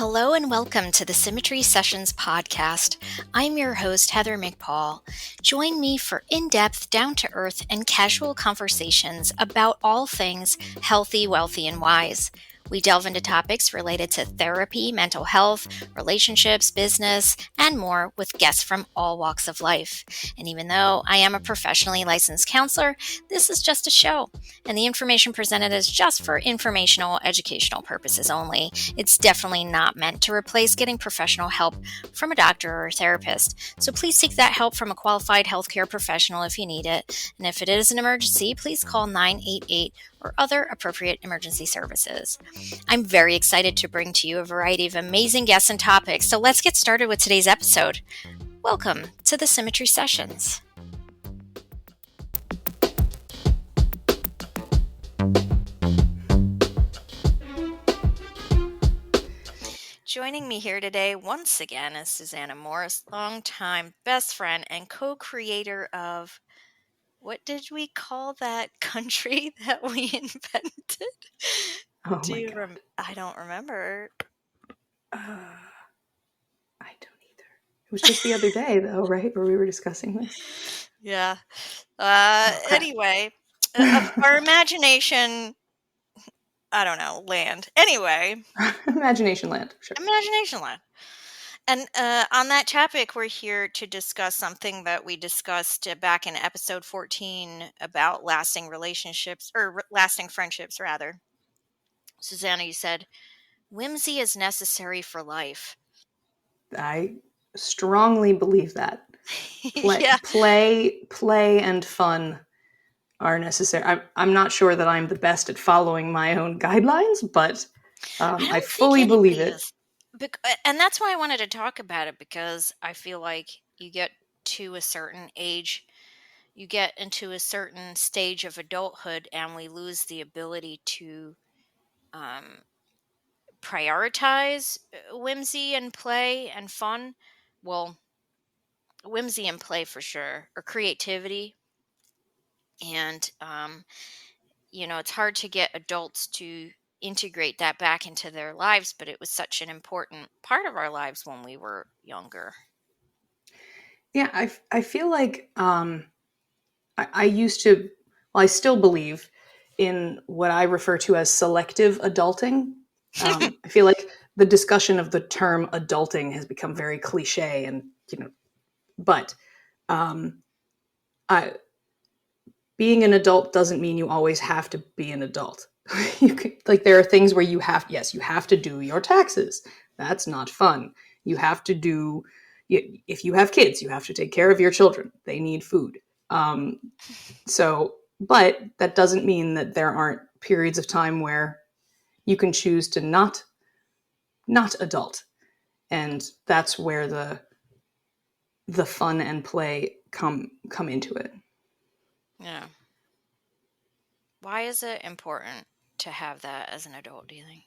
Hello and welcome to the Symmetry Sessions podcast. I'm your host, Heather McPaul. Join me for in-depth, down-to-earth, and casual conversations about all things healthy, wealthy, and wise. We delve into topics related to therapy, mental health, relationships, business, and more with guests from all walks of life. And even though I am a professionally licensed counselor, this is just a show, and the information presented is just for informational, educational purposes only. It's definitely not meant to replace getting professional help from a doctor or a therapist. So please seek that help from a qualified healthcare professional if you need it. And if it is an emergency, please call 988 or other appropriate emergency services. I'm very excited to bring to you a variety of amazing guests and topics. So let's get started with today's episode. Welcome to the Symmetry Sessions. Joining me here today once again is Susanna Morse, longtime best friend and co-creator of, what did we call that country that we invented? Oh my God. I don't remember. I don't either. It was just the other day, though, right? Where we were discussing this. Yeah. Okay. Anyway, our imagination, I don't know, land. Anyway. Imagination land. Sure. Imagination land. And on that topic, we're here to discuss something that we discussed back in episode 14 about lasting relationships, or lasting friendships, rather. Susanna, you said, whimsy is necessary for life. I strongly believe that. Yeah. Play and fun are necessary. I'm not sure that I'm the best at following my own guidelines, but I fully believe it. And that's why I wanted to talk about it, because I feel like you get to a certain age, you get into a certain stage of adulthood, and we lose the ability to prioritize whimsy and play and fun. Well, whimsy and play for sure, or creativity. And, it's hard to get adults to integrate that back into their lives, but it was such an important part of our lives when we were younger. Yeah, I feel like I used to, well, I still believe in what I refer to as selective adulting. I feel like the discussion of the term adulting has become very cliche, and but being an adult doesn't mean you always have to be an adult. There are things where you have to do your taxes. That's not fun. You have to do, if you have kids, you have to take care of your children. They need food. But that doesn't mean that there aren't periods of time where you can choose to not adult. And that's where the fun and play come into it. Yeah. Why is it important to have that as an adult, do you think?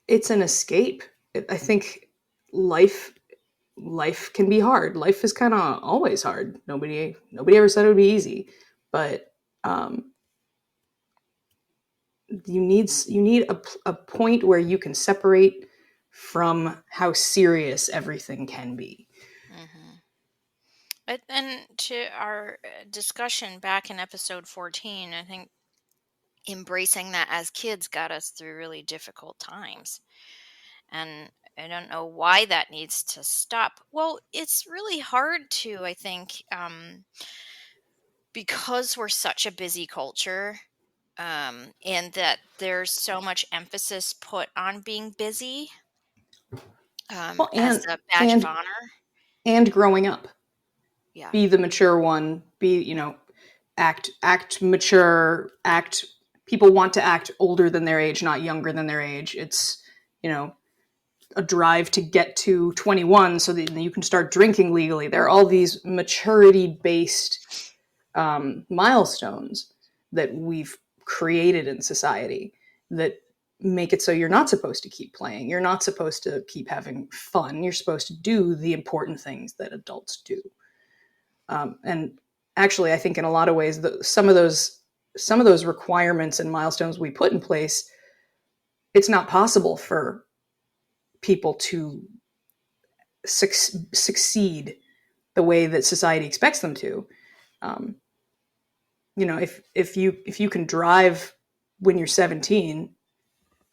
It's an escape. I think life can be hard. Life is kind of always hard. Nobody ever said it would be easy, but you need a point where you can separate from how serious everything can be. Mm-hmm. And to our discussion back in episode 14, I think embracing that as kids got us through really difficult times. And I don't know why that needs to stop. Well, it's really hard to, I think, because we're such a busy culture, and that there's so much emphasis put on being busy, as a badge of honor. And growing up. Yeah. Be the mature one. Act mature. People want to act older than their age, not younger than their age. It's, a drive to get to 21 so that you can start drinking legally. There are all these maturity-based milestones that we've created in society that make it so you're not supposed to keep playing. You're not supposed to keep having fun. You're supposed to do the important things that adults do. And actually, I think in a lot of ways, some of those requirements and milestones we put in place it's not possible for people to succeed the way that society expects them to. Um, if you can drive when you're 17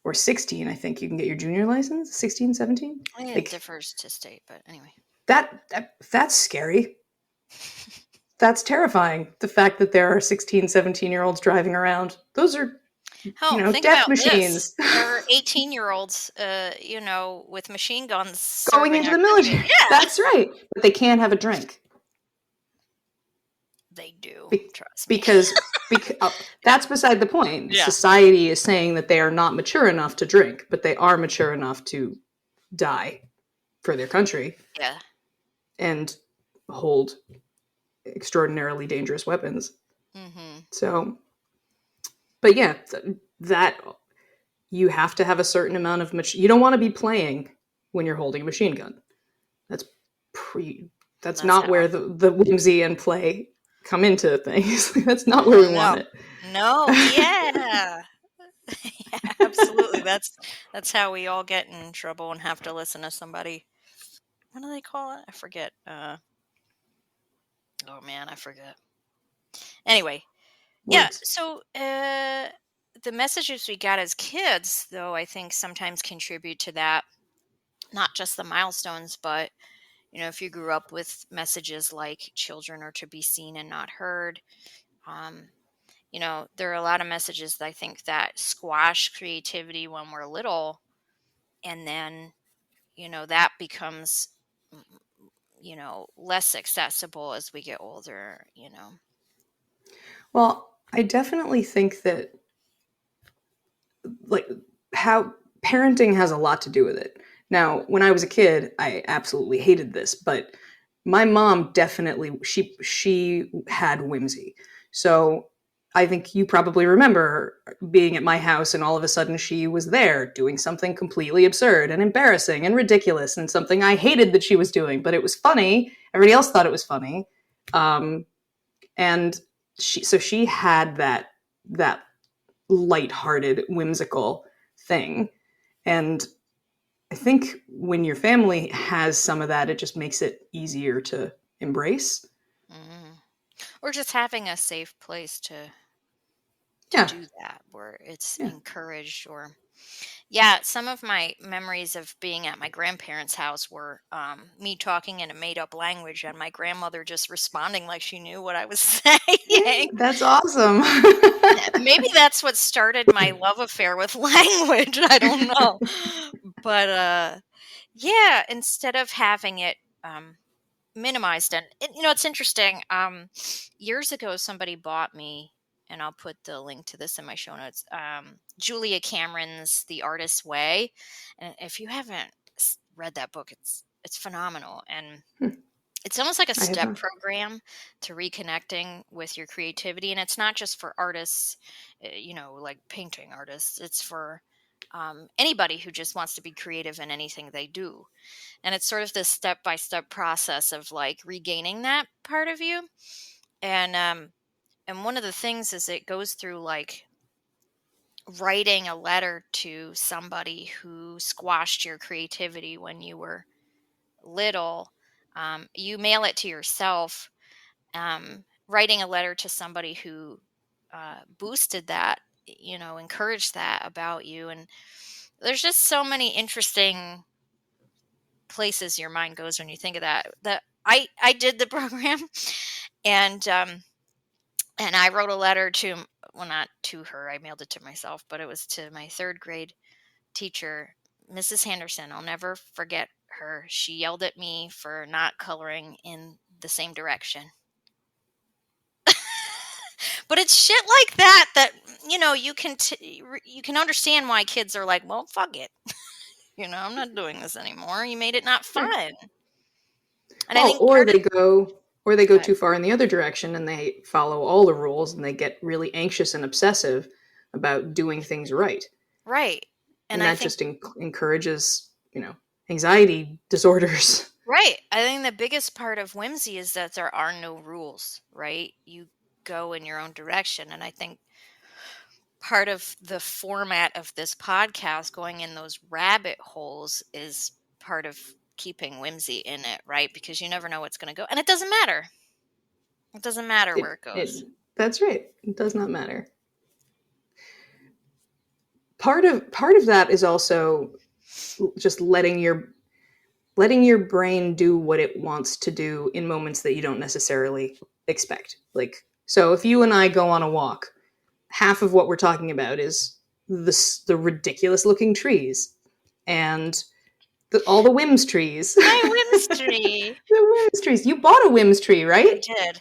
or 16, I think you can get your junior license. 16, 17, I think it like differs to state, but anyway. that's scary. That's terrifying. The fact that there are 16, 17-year-olds driving around. Those are, Hell, think death about this. machines. There are 18-year-olds, with machine guns Going serving into our the country. military. Yeah, That's right. But they can't have a drink. they do. Be- Trust me. because that's beside the point. Yeah. Society is saying that they are not mature enough to drink, but they are mature enough to die for their country Yeah. and hold extraordinarily dangerous weapons. Mm-hmm. So, but yeah, that you have to have a certain amount of you don't want to be playing when you're holding a machine gun. That's that's not where the whimsy and play come into things. That's not where we want No. it. No. Yeah. Yeah, absolutely. That's how we all get in trouble and have to listen to somebody. What do they call it? I forget. Oh man, I forget. Anyway, yeah. Words. So the messages we got as kids, though, I think sometimes contribute to that. Not just the milestones, but if you grew up with messages like children are to be seen and not heard, um, there are a lot of messages that I think that squash creativity when we're little, and then that becomes less accessible as we get older. Well, I definitely think that like how parenting has a lot to do with it. Now, when I was a kid, I absolutely hated this, but my mom definitely she had whimsy. So I think you probably remember being at my house and all of a sudden she was there doing something completely absurd and embarrassing and ridiculous and something I hated that she was doing, but it was funny. Everybody else thought it was funny. And she had that lighthearted, whimsical thing. And I think when your family has some of that, it just makes it easier to embrace. Mm. Or just having a safe place to Yeah. do that where it's Yeah. encouraged. Or yeah, some of my memories of being at my grandparents' house were me talking in a made-up language and my grandmother just responding like she knew what I was saying. That's awesome. Maybe that's what started my love affair with language. I don't know. But yeah, instead of having it minimized. And it's interesting. Years ago, somebody bought me, and I'll put the link to this in my show notes. Julia Cameron's The Artist's Way, and if you haven't read that book, it's phenomenal, and it's almost like a step program to reconnecting with your creativity. And it's not just for artists, like painting artists. It's for anybody who just wants to be creative in anything they do. And it's sort of this step-by-step process of like regaining that part of you. And one of the things is it goes through like writing a letter to somebody who squashed your creativity when you were little. You mail it to yourself. Writing a letter to somebody who boosted that, encouraged that about you. And there's just so many interesting places your mind goes when you think of that. I did the program, and I wrote a letter to, well, not to her, I mailed it to myself, but it was to my third grade teacher, Mrs. Henderson. I'll never forget her. She yelled at me for not coloring in the same direction. But it's shit like that you can understand why kids are like, well, fuck it. I'm not doing this anymore. You made it not fun. And I Well, think part of or they go But too far in the other direction and they follow all the rules and they get really anxious and obsessive about doing things right. right. And And I that think just encourages, anxiety disorders. Right. I think the biggest part of whimsy is that there are no rules, right? You go in your own direction. And I think part of the format of this podcast, going in those rabbit holes, is part of keeping whimsy in it, right? Because you never know what's going to go. And it doesn't matter. It doesn't matter where it goes. That's right. It does not matter. Part of that is also just letting your brain do what it wants to do in moments that you don't necessarily expect. Like, so if you and I go on a walk, half of what we're talking about is the ridiculous looking trees and all the whims trees. My whims tree. The whims trees. You bought a whims tree, right? I did.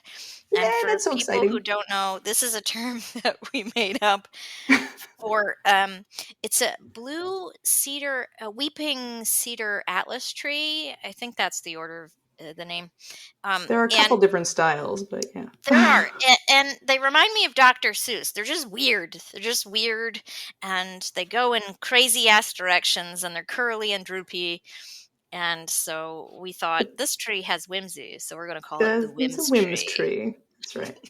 Yeah, And for that's so people exciting. who don't know, this is a term that we made up for, it's a blue cedar, a weeping cedar atlas tree. I think that's the order of the name. There are a couple different styles, but yeah. There are. And they remind me of Dr. Seuss. They're just weird. And they go in crazy ass directions, and they're curly and droopy. And so we thought, this tree has whimsy, so we're going to call it the whims It's a whims tree. That's right.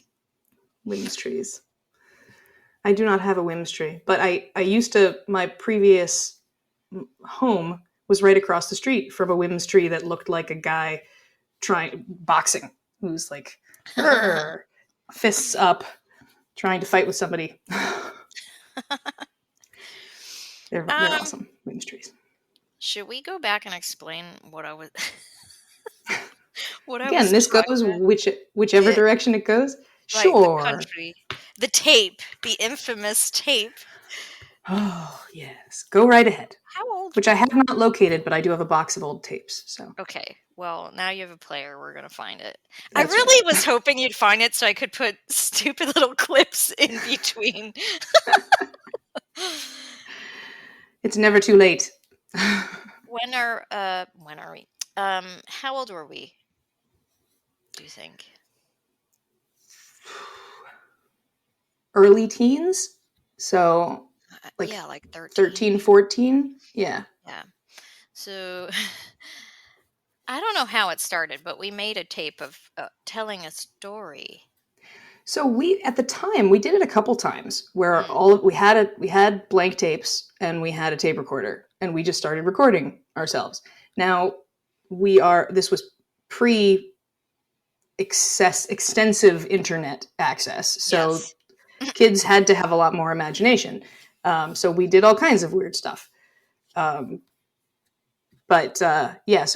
Whims trees. I do not have a whims tree, but I used to, my previous home was right across the street from a whims tree that looked like a guy boxing, who's like fists up, trying to fight with somebody. They're awesome, whims trees. Should we go back and explain what I was? Again, this goes whichever direction it goes. Right, sure. The country, the tape, the infamous tape. Oh yes, go right ahead. How old? Which I have not located, but I do have a box of old tapes. So okay, well now you have a player. We're gonna find it. That's I really was hoping you'd find it so I could put stupid little clips in between. It's never too late. When are we? How old were we? Do you think? Early teens. So like 13, 14. Yeah. Yeah. So I don't know how it started, but we made a tape of telling a story. So at the time we did it a couple times where we had blank tapes and we had a tape recorder and we just started recording ourselves. Now this was extensive internet access. So yes. Kids had to have a lot more imagination. So we did all kinds of weird stuff. So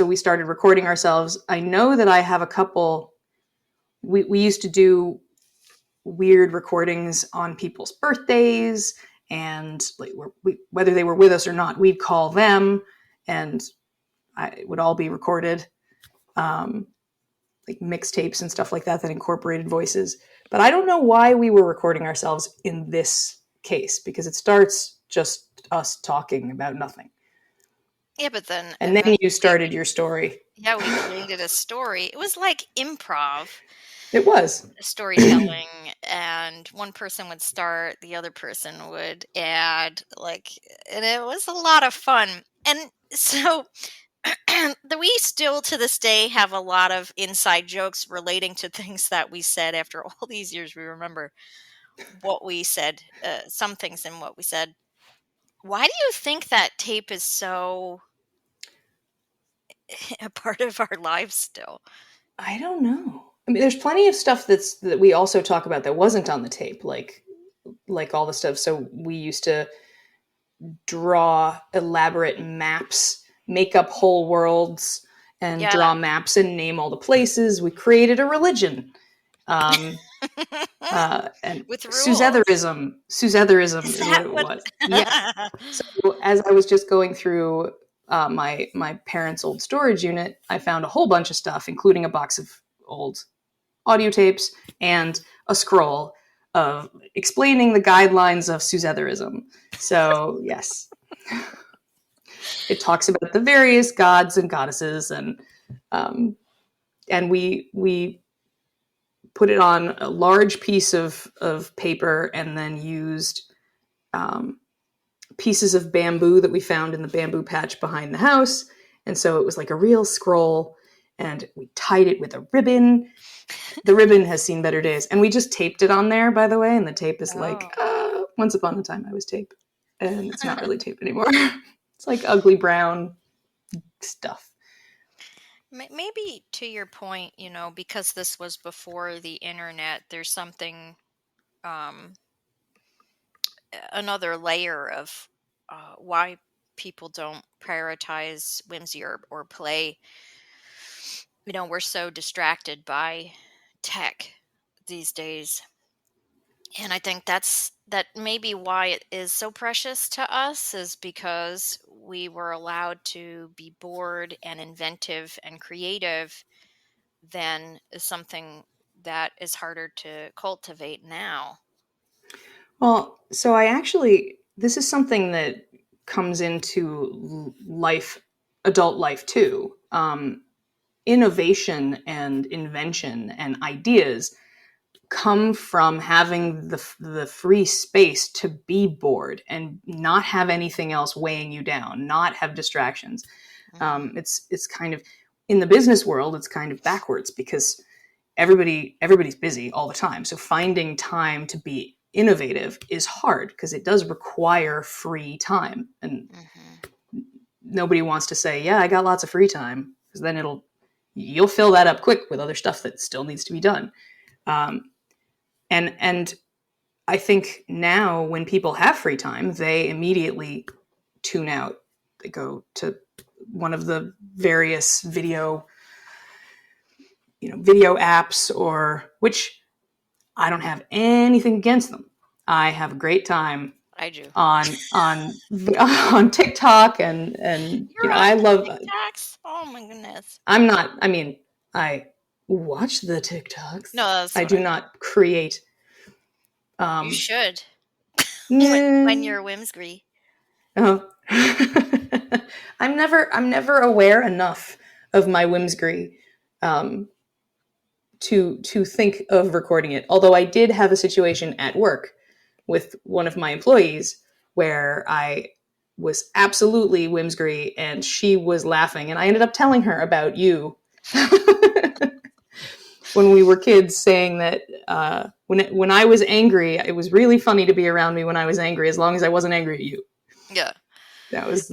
we started recording ourselves. I know that I have a couple, we used to do weird recordings on people's birthdays, and like whether they were with us or not, we'd call them and it would all be recorded, like mixtapes and stuff like that incorporated voices. But I don't know why we were recording ourselves in this case, because it starts just us talking about nothing. Yeah, but then... And then you started your story. Yeah, we created a story. It was like improv. It was. Storytelling, and one person would start, the other person would add, and it was a lot of fun. And so we still to this day have a lot of inside jokes relating to things that we said. After all these years, we remember what we said, some things in what we said. Why do you think that tape is so a part of our lives still? I don't know. I mean, there's plenty of stuff that we also talk about that wasn't on the tape, like all the stuff. So we used to draw elaborate maps, make up whole worlds, and draw maps and name all the places. We created a religion. And with Susannaism is what it was. Yeah. So as I was just going through my parents' old storage unit, I found a whole bunch of stuff, including a box of old audio tapes and a scroll of explaining the guidelines of Susannaism. So yes, it talks about the various gods and goddesses, and we put it on a large piece of paper and then used pieces of bamboo that we found in the bamboo patch behind the house. And so it was like a real scroll, and we tied it with a ribbon. The ribbon has seen better days. And we just taped it on there, by the way. And the tape is once upon a time I was tape, and it's not really tape anymore. It's like ugly brown stuff. Maybe to your point, because this was before the internet, there's something, another layer of why people don't prioritize whimsy or play. We're so distracted by tech these days. And I think that maybe why it is so precious to us is because we were allowed to be bored and inventive and creative then is something that is harder to cultivate now. Well, so this is something that comes into life, adult life too. Innovation and invention and ideas come from having the free space to be bored and not have anything else weighing you down, not have distractions. It's kind of, in the business world, it's kind of backwards because everybody's busy all the time. So finding time to be innovative is hard because it does require free time, and nobody wants to say, yeah, I got lots of free time, because then you'll fill that up quick with other stuff that still needs to be done. And I think now when people have free time, they immediately tune out. They go to one of the various video apps, or which I don't have anything against them. I have a great time. I do. On TikTok and I love TikToks. Oh my goodness. I'm not. I mean, I watch the TikToks. No, I do not create. You should. when you're whimsy. Oh. I'm never aware enough of my whimsy to think of recording it. Although I did have a situation at work with one of my employees where I was absolutely whimsy and she was laughing, and I ended up telling her about you when we were kids, saying that when I was angry, it was really funny to be around me when I was angry, as long as I wasn't angry at you. Yeah. That was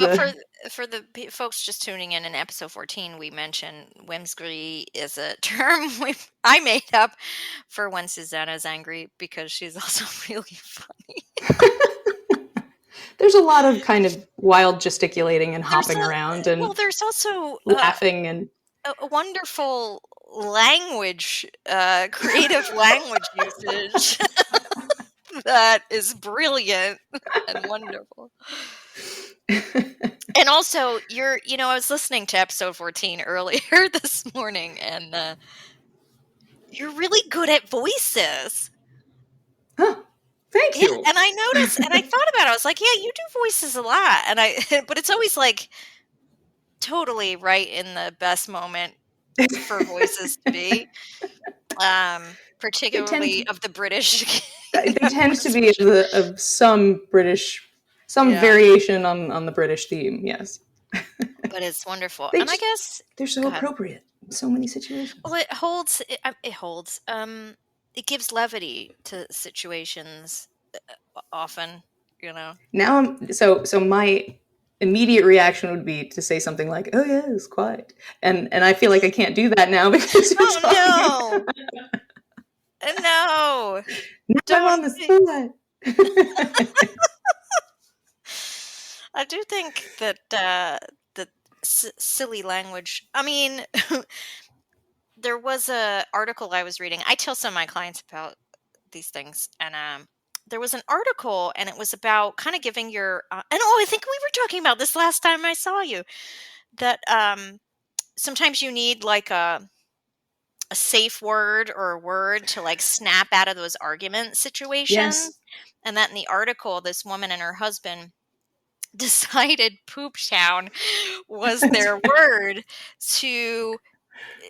for the folks just tuning in episode 14, we mentioned whimsy is a term I made up for when Susanna's angry, because she's also really funny. There's a lot of kind of wild gesticulating and hopping around, and there's also laughing and a wonderful language, creative language usage that is brilliant and wonderful. And also, I was listening to episode 14 earlier this morning, and you're really good at voices. Huh. Thank you. And I noticed, and I thought about it. I was like, yeah, you do voices a lot. But it's always like totally right in the best moment for voices to be. Particularly of the British. They tend to be of some British, variation on the British theme, yes. But it's wonderful. And I guess they're so appropriate in so many situations. Well, it holds. It gives levity to situations often, Now so my immediate reaction would be to say something like, "Oh yeah, it's quiet," and I feel like I can't do that now because you're talking. No. Now I'm on the spot. I do think that the silly language. I mean, there was a article I was reading. I tell some of my clients about these things, and there was an article, and it was about kind of giving your. And I think we were talking about this last time I saw you. That sometimes you need like a safe word or a word to like snap out of those argument situations. Yes. And that in the article, this woman and her husband decided poop town was their word to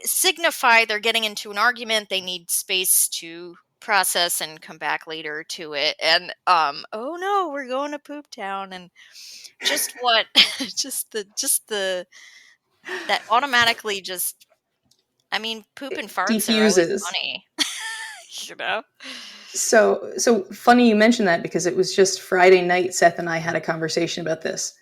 signify they're getting into an argument. They need space to process and come back later to it. And oh no, we're going to poop town. And just what just the that automatically just, I mean, poop and farts diffuses. are always funny. So funny you mentioned that, because it was just Friday night Seth and I had a conversation about this.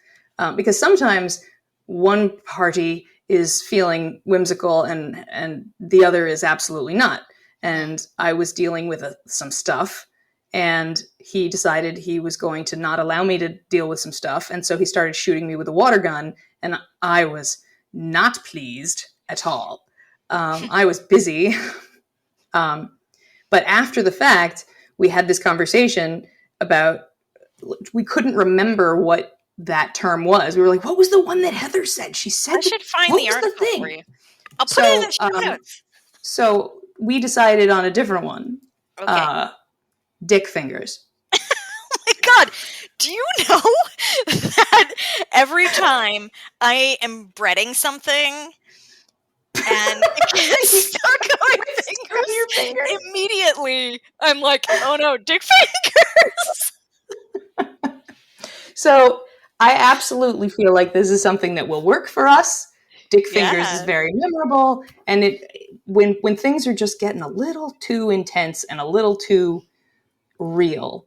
Because sometimes one party is feeling whimsical and the other is absolutely not. And I was dealing with some stuff, and he decided he was going to not allow me to deal with some stuff. And so he started shooting me with a water gun, and I was not pleased at all. I was busy. But after the fact, we had this conversation about, we couldn't remember what that term was. We were like, what was the one that Heather said? She said, I should find what the was the article thing? for you. I'll put it in the show notes. So we decided on a different one. Okay. Dick fingers. Oh my God. Do you know that every time I am breading something and it gets stuck on my fingers, immediately I'm like, oh no, dick fingers. So I absolutely feel like this is something that will work for us. Dick fingers is very memorable, and when things are just getting a little too intense and a little too real,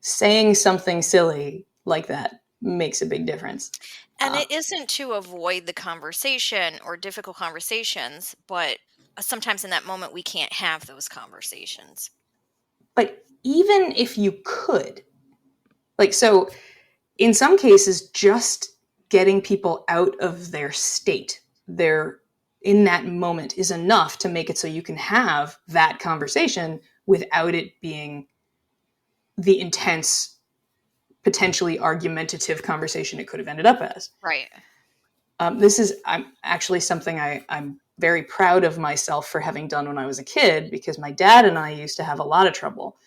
saying something silly like that makes a big difference. And it isn't to avoid the conversation or difficult conversations, but sometimes in that moment we can't have those conversations. But even if you could, like, so in some cases, just getting people out of their state, their in that moment, is enough to make it so you can have that conversation without it being the intense, potentially argumentative conversation it could have ended up as. Right. This is actually something I'm very proud of myself for having done when I was a kid, because my dad and I used to have a lot of trouble.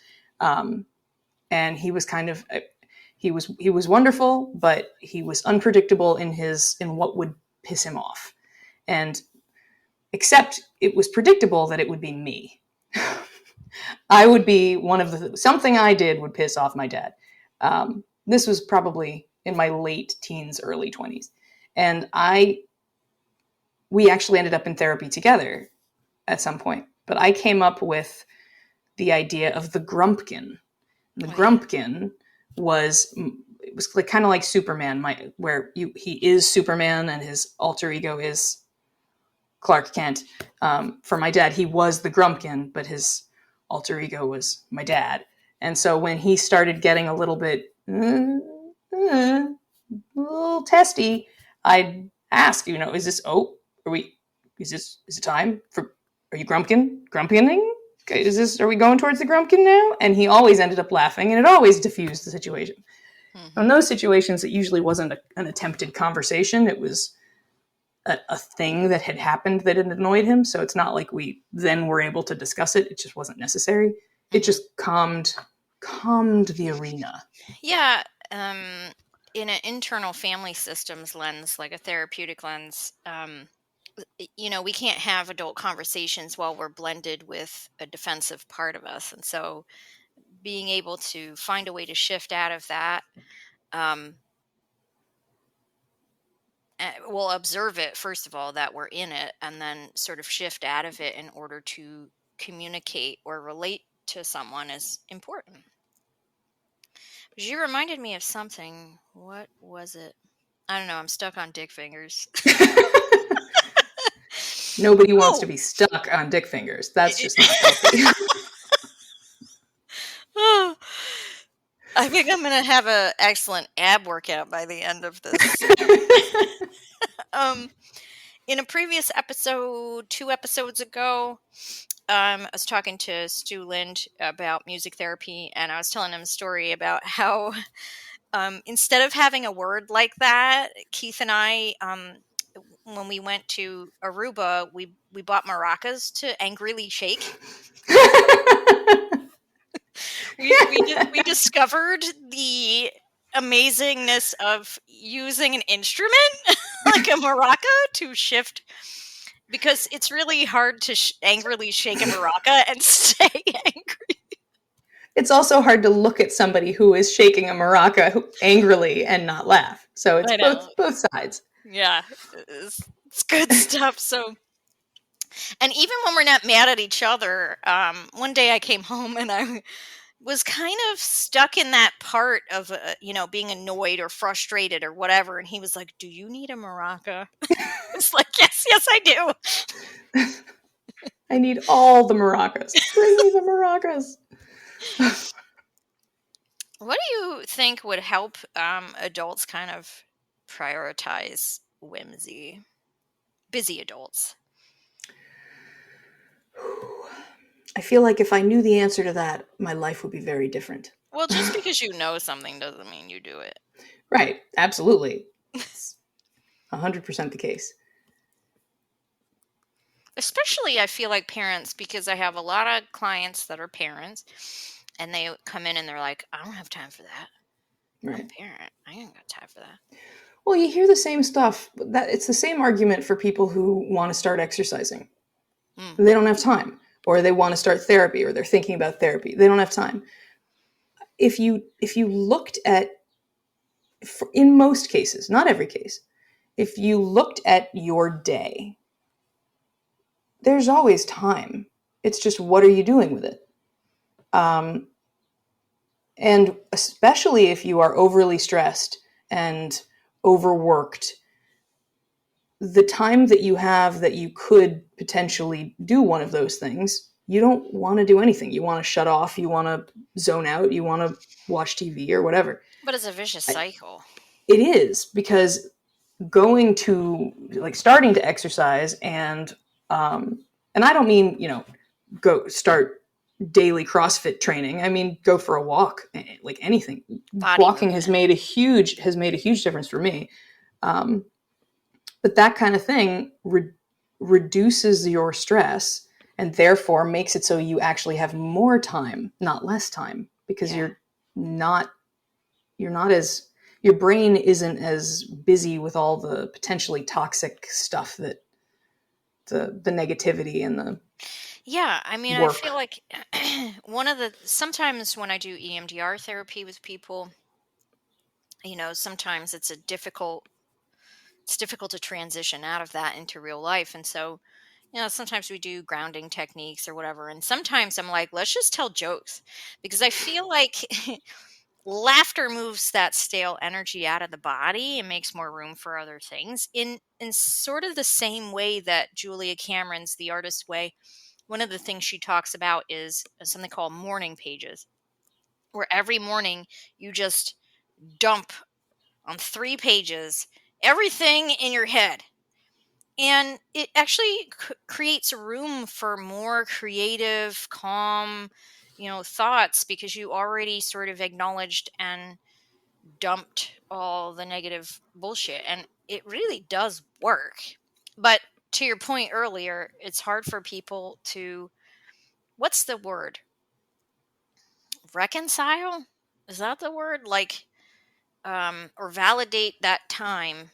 And he was kind of, he was wonderful, but he was unpredictable in what would piss him off. And except it was predictable that it would be me. I would be something I did would piss off my dad. This was probably in my late teens, early 20s. And we actually ended up in therapy together at some point. But I came up with the idea of the grumpkin. The grumpkin was like kind of like Superman, he is Superman and his alter ego is Clark Kent. For my dad, he was the grumpkin, but his alter ego was my dad. And so when he started getting a little bit a little testy, I'd ask, is it time for, are you grumpioning? Are we going towards the grumpkin now? And he always ended up laughing, and it always diffused the situation. Mm-hmm. In those situations, it usually wasn't an attempted conversation. It was a thing that had happened that had annoyed him. So it's not like we then were able to discuss it. It just wasn't necessary. Mm-hmm. It just calmed the arena. Yeah. In an internal family systems lens, like a therapeutic lens, we can't have adult conversations while we're blended with a defensive part of us. And so being able to find a way to shift out of that, we'll observe it, first of all, that we're in it, and then sort of shift out of it in order to communicate or relate to someone is important. You reminded me of something. What was it? I don't know. I'm stuck on dick fingers. Nobody wants to be stuck on dick fingers. That's just not healthy. I think I'm going to have an excellent ab workout by the end of this. In a previous episode, 2 episodes ago, I was talking to Stu Lind about music therapy, and I was telling him a story about how instead of having a word like that, Keith and I, when we went to Aruba, we bought maracas to angrily shake. we discovered the amazingness of using an instrument like a maraca to shift, because it's really hard to angrily shake a maraca and stay angry. It's also hard to look at somebody who is shaking a maraca angrily and not laugh. So it's both sides. Yeah, it's good stuff. So And even when we're not mad at each other, one day I came home and I was kind of stuck in that part of, being annoyed or frustrated or whatever. And he was like, "Do you need a maraca?" It's like, yes, I do. I need all the maracas. Bring me the maracas. What do you think would help adults kind of prioritize whimsy? Busy adults. I feel like if I knew the answer to that, my life would be very different. Well, just because you know something doesn't mean you do it. Right. Absolutely. It's 100% the case. Especially, I feel like parents, because I have a lot of clients that are parents, and they come in and they're like, "I don't have time for that. I'm Right. a parent. I ain't got time for that." Well, you hear the same stuff. That it's the same argument for people who want to start exercising. Mm. They don't have time, or they want to start therapy, or they're thinking about therapy. They don't have time. If you looked at, in most cases, not every case, if you looked at your day, there's always time. It's just, what are you doing with it? And especially if you are overly stressed and overworked, the time that you have that you could potentially do one of those things, you don't want to do anything. You want to shut off, you want to zone out, you want to watch TV or whatever. But it's a vicious cycle. It is, because going to, like, starting to exercise, and I don't mean, go start daily CrossFit training. I mean, go for a walk, like anything. Body Walking movement. has made a huge difference for me. But that kind of thing reduces your stress, and therefore makes it so you actually have more time, not less time, because Yeah. you're not as, your brain isn't as busy with all the potentially toxic stuff, that the negativity and the Yeah, I mean, I work. feel like sometimes when I do EMDR therapy with people, sometimes it's difficult to transition out of that into real life. And so, sometimes we do grounding techniques or whatever. And sometimes I'm like, let's just tell jokes, because I feel like laughter moves that stale energy out of the body and makes more room for other things. In sort of the same way that Julia Cameron's The Artist's Way, one of the things she talks about is something called morning pages, where every morning you just dump on 3 pages everything in your head. And it actually creates room for more creative, calm, thoughts, because you already sort of acknowledged and dumped all the negative bullshit. And it really does work. But to your point earlier, it's hard for people to, what's the word? Reconcile? Is that the word? Like, or validate that time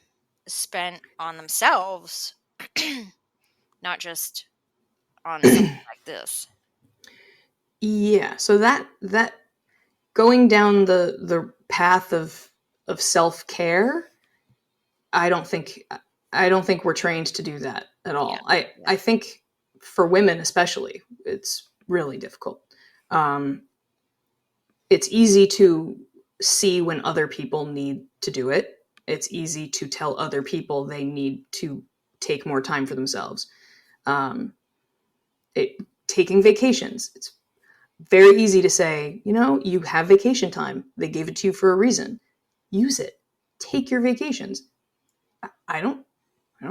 spent on themselves, not just on something like this. Yeah, so that going down the path of self-care, I don't think I don't think we're trained to do that at Yeah. all. I think for women especially, it's really difficult. Um, it's easy to see when other people need to do it. It's easy to tell other people they need to take more time for themselves. Um, Taking vacations. It's very easy to say, you have vacation time. They gave it to you for a reason. Use it. Take your vacations. I don't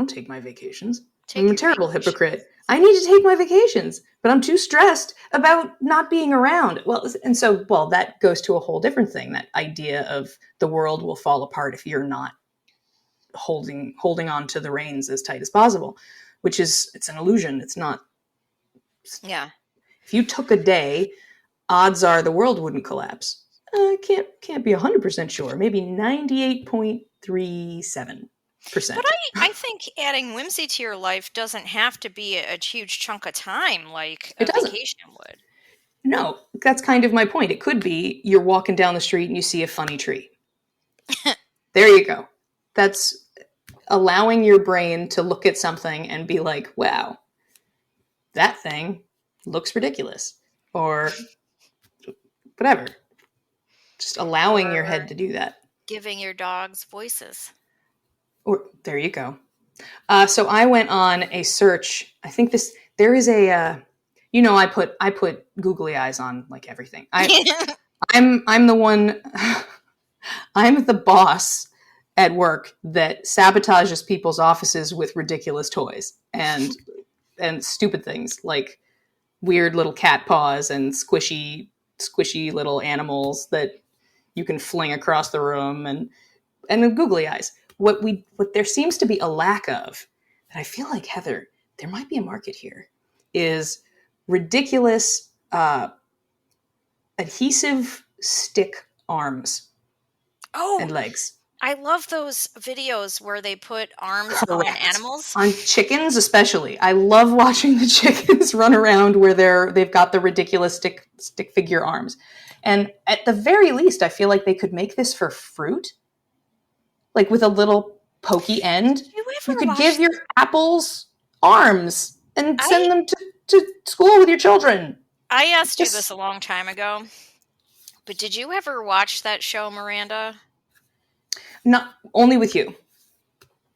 take my vacations. Take I'm a your terrible vacation. hypocrite. I need to take my vacations, but I'm too stressed about not being around. Well, that goes to a whole different thing. That idea of the world will fall apart if you're not holding on to the reins as tight as possible, which is, it's an illusion. It's not. Yeah. If you took a day, odds are the world wouldn't collapse. Can't be 100% sure. Maybe 98.37%. But I think adding whimsy to your life doesn't have to be a huge chunk of time like a It doesn't. vacation would. No, that's kind of my point. It could be you're walking down the street and you see a funny tree. There you go. That's allowing your brain to look at something and be like, wow, that thing looks ridiculous, or whatever. Just allowing your head Or to do that. giving your dogs voices. Or there you go. So I went on a search. I think there is a, I put googly eyes on like everything. I'm the one. I'm the boss at work that sabotages people's offices with ridiculous toys and stupid things like weird little cat paws and squishy little animals that you can fling across the room and googly eyes. What there seems to be a lack of, and I feel like, Heather, there might be a market here, is ridiculous adhesive stick arms Oh, and legs. I love those videos where they put arms on Correct. animals. On chickens, especially. I love watching the chickens run around where they've got the ridiculous stick figure arms. And at the very least, I feel like they could make this for fruit, like with a little pokey end. Did you You ever could give watch? your apples arms and I send them to school with your children. I asked you this Just a long time ago, but did you ever watch that show, Miranda? not only with you.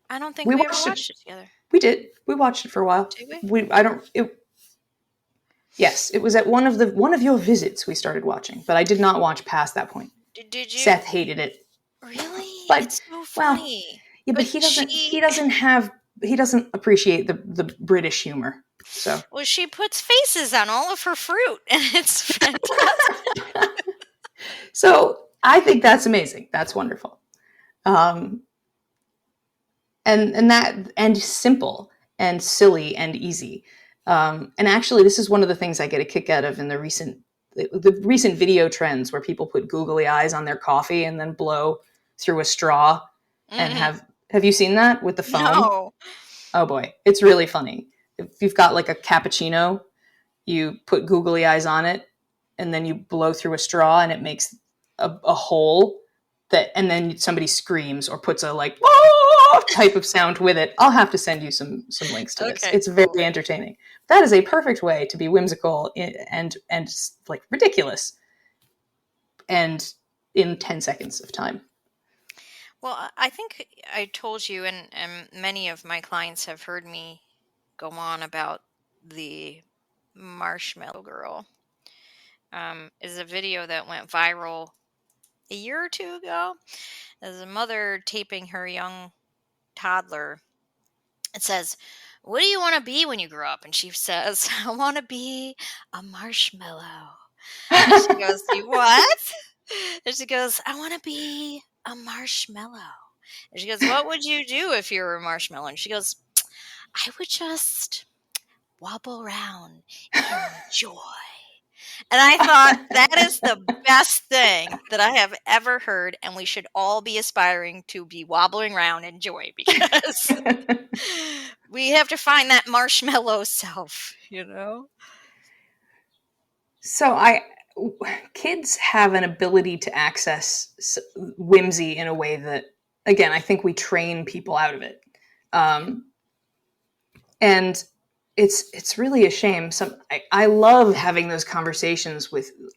I don't think We we ever watched it. watched it together. We did. We watched it for a while. Did we? Yes, it was at one of your visits we started watching, but I did not watch past that point. Did you? Seth hated it. Really? But It's so well, funny. yeah, but But he doesn't appreciate the British humor. So well, she puts faces on all of her fruit, and it's fantastic. so I think that's amazing. That's wonderful. And simple and silly and easy. And actually, this is one of the things I get a kick out of in the recent video trends where people put googly eyes on their coffee and then blow through a straw and have you seen that with the foam? No. Oh boy, it's really funny. If you've got like a cappuccino, you put googly eyes on it and then you blow through a straw and it makes a hole and then somebody screams or puts a like type of sound with it. I'll have to send you some links to this. It's very entertaining. That is a perfect way to be whimsical and like ridiculous and in 10 seconds of time. Well, I think I told you, and many of my clients have heard me go on about the marshmallow girl. Is a video that went viral a year or two ago. As a mother taping her young toddler, it says, "What do you want to be when you grow up?" And she says, "I want to be a marshmallow." And she goes, "You what?" And she goes, "I want to be a marshmallow." And she goes, "What would you do if you were a marshmallow?" And she goes, "I would just wobble around in joy." And I thought that is the best thing that I have ever heard, and we should all be aspiring to be wobbling around in joy because we have to find that marshmallow self, So kids have an ability to access whimsy in a way that, again, I think we train people out of it. And it's really a shame. I love having those conversations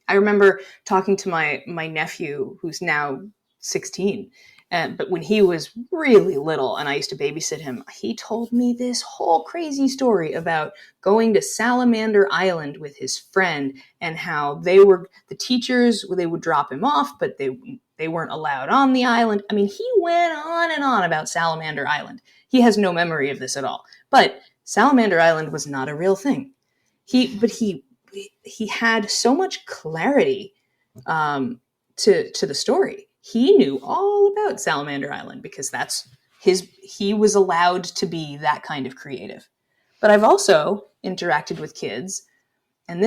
I remember talking to my nephew who's now 16. But when he was really little and I used to babysit him, he told me this whole crazy story about going to Salamander Island with his friend and how the teachers, they would drop him off, but they weren't allowed on the island. I mean, he went on and on about Salamander Island. He has no memory of this at all. But Salamander Island was not a real thing. He had so much clarity to the story. He knew all about Salamander Island because he was allowed to be that kind of creative. But I've also interacted with kids, and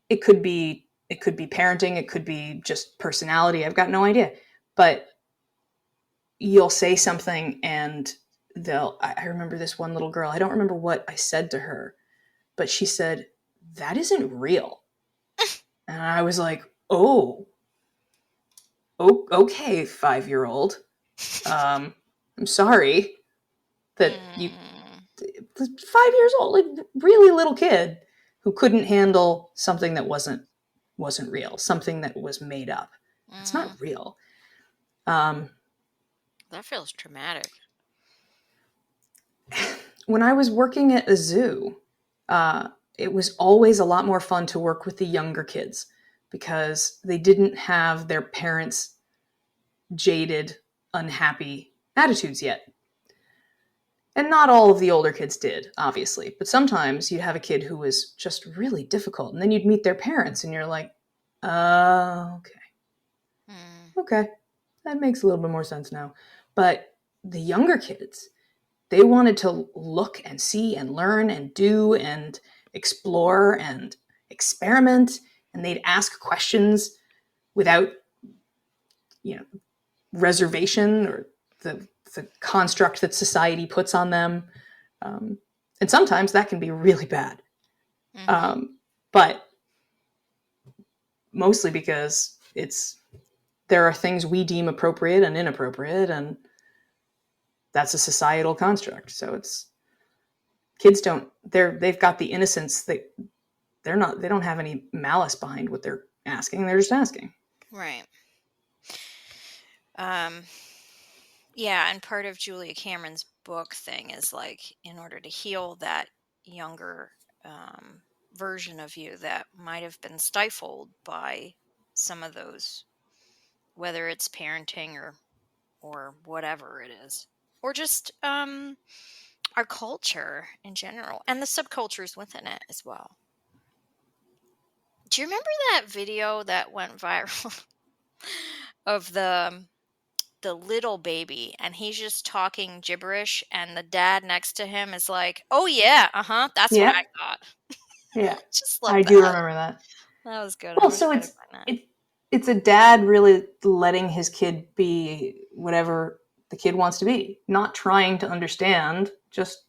it could be parenting, it could be just personality, I've got no idea. But you'll say something and I remember this one little girl, I don't remember what I said to her, but she said, "That isn't real." And I was like, oh, okay, 5-year-old. I'm sorry that 5 years old, like really little kid who couldn't handle something that wasn't real, something that was made up. It's not real. That feels traumatic. When I was working at a zoo, it was always a lot more fun to work with the younger kids because they didn't have their parents' jaded, unhappy attitudes yet. And not all of the older kids did, obviously, but sometimes you'd have a kid who was just really difficult, and then you'd meet their parents, and you're like, okay. Okay, that makes a little bit more sense now. But the younger kids, they wanted to look and see and learn and do and explore and experiment, and they'd ask questions without, reservation or the construct that society puts on them. And sometimes that can be really bad. But mostly because there are things we deem appropriate and inappropriate, and that's a societal construct. So kids they've got the innocence. They don't have any malice behind what they're asking. They're just asking. Right. Yeah, and part of Julia Cameron's book thing is like, in order to heal that younger version of you that might have been stifled by some of those, whether it's parenting or whatever it is, or just our culture in general and the subcultures within it as well. Do you remember that video that went viral of the little baby, and he's just talking gibberish, and the dad next to him is like, "Oh yeah, that's what I thought." Yeah, Just love I that. do remember that. That was good. Well, so it's a dad really letting his kid be whatever the kid wants to be, not trying to understand, just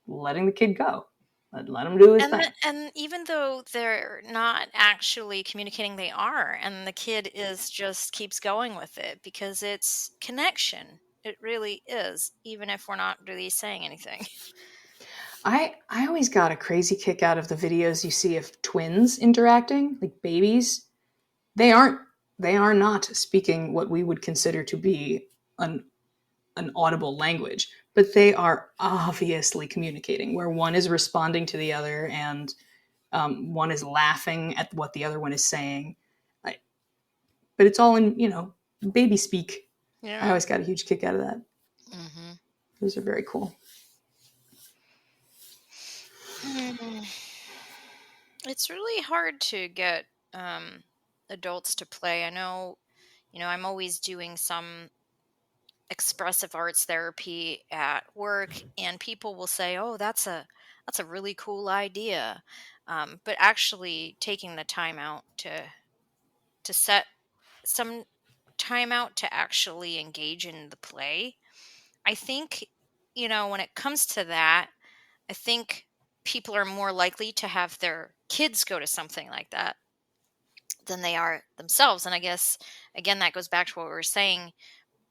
letting the kid go. Let him do his thing. And even though they're not actually communicating, they are, and the kid just keeps going with it because it's connection. It really is, even if we're not really saying anything. I always got a crazy kick out of the videos you see of twins interacting, like babies. They are not speaking what we would consider to be an audible language, but they are obviously communicating, where one is responding to the other and one is laughing at what the other one is saying. But it's all in, baby speak. Yeah. I always got a huge kick out of that. Mm-hmm. Those are very cool. It's really hard to get adults to play. I know, I'm always doing some expressive arts therapy at work, and people will say, "Oh, that's a really cool idea," but actually taking the time out to set some time out to actually engage in the play. I think, when it comes to that, I think people are more likely to have their kids go to something like that than they are themselves. And I guess, again, that goes back to what we were saying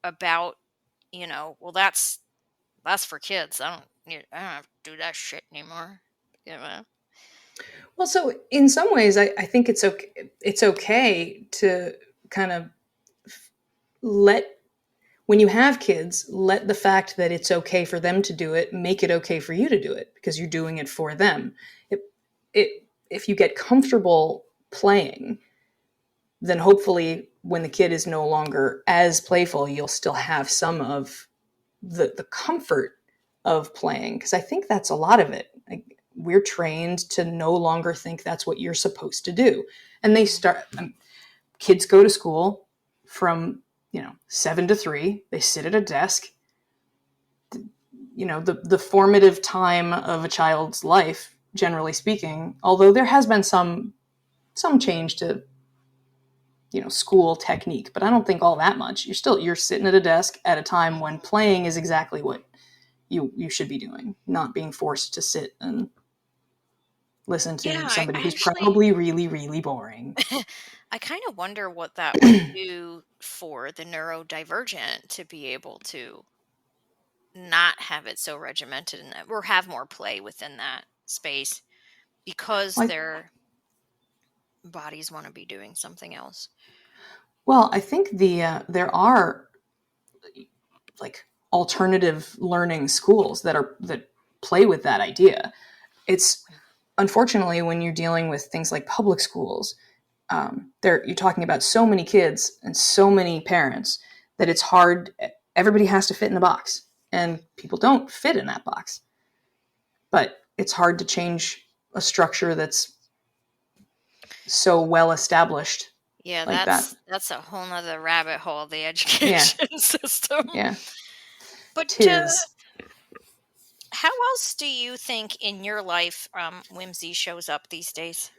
about, well, that's for kids. I don't have to do that shit anymore. Well, so in some ways, I think it's okay. It's okay to kind of when you have kids, let the fact that it's okay for them to do it make it okay for you to do it, because you're doing it for them. If you get comfortable playing, then hopefully when the kid is no longer as playful, you'll still have some of the comfort of playing, because I think that's a lot of it. Like, we're trained to no longer think that's what you're supposed to do. And kids go to school from 7 to 3. They sit at a desk. The formative time of a child's life, generally speaking, although there has been some change to school technique, but I don't think all that much. You're sitting at a desk at a time when playing is exactly what you should be doing, not being forced to sit and listen to somebody who's probably really, really boring. I kind of wonder what that would do for the neurodivergent to be able to not have it so regimented in that, or have more play within that space because Like, their bodies want to be doing something else. well, I think there are like alternative learning schools that play with that idea. It's unfortunately when you're dealing with things like public schools, you're talking about so many kids and so many parents that it's hard. Everybody has to fit in a box, and people don't fit in that box. But it's hard to change a structure that's so well established Yeah, like that. that's a whole nother rabbit hole, the Yeah, education system. yeah. But Tis. how else do you think in your life whimsy shows up these days?